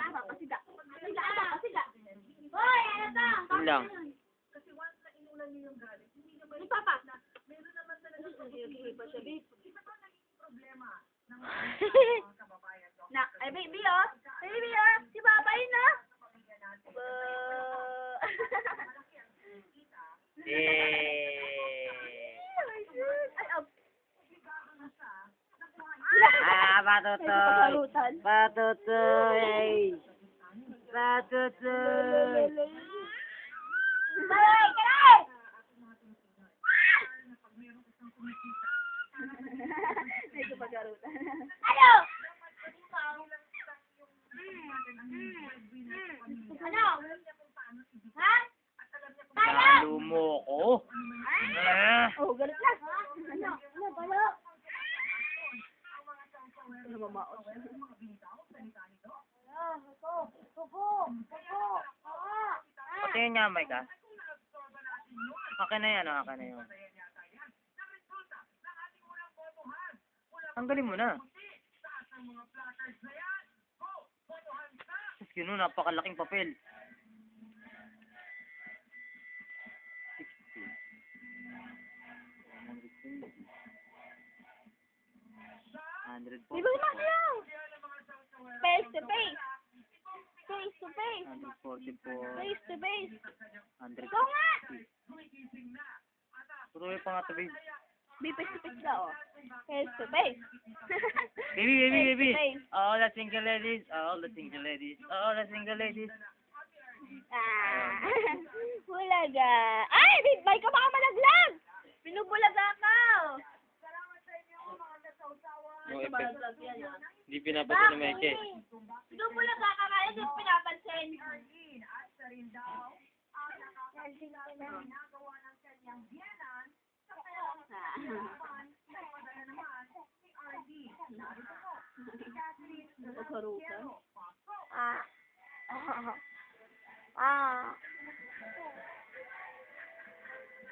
Pasiga. Pasiga. Hoy, ano to? Yun lang. Kasi once na inulan niyo yung galit, hindi nyo Ni Papa. meron naman talaga isa ba naging problema ng mga kababayan ko? Ay, baby, oh. Baby, oh. Si Papa yun, oh. Patutoy! Patutoy! Patutoy! Bye, kalay! Medyo pagkarutan. Ano? Ano? Ha? Lalo mo ko. Oh, galit na. Ano? Ano? Palo? Ano mamaos? Patingin niya, Mike, ha? Akin na yan, akin na yan. Tanggalin mo na. Tapos yun, napakalaking papel. 100 po. Di ba naman lang? Face to face. Face to face. 144. Face to face. 100. Ikaw nga! Tuloy pa nga ito, babe. Be face to face daw. Face to face. Baby, baby, Face to baby. face. All the single ladies, all the single ladies, all the single ladies. Ah. Bulaga. Ay! May ka baka malaglag! Pinubulaga ka! No effect. Hindi pinapansin na Mike. Pinubulaga ka kaya hindi pinapansin. At sa rin daw, ang ginagawa ng kanyang biyanan sa perapan na padala naman si RD. Narito po, si Catherine Pagkarutan. Ah.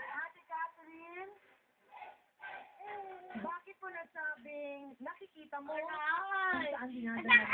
Ate Catherine, bakit po nasabing nakikita mo kung saan dinadala ng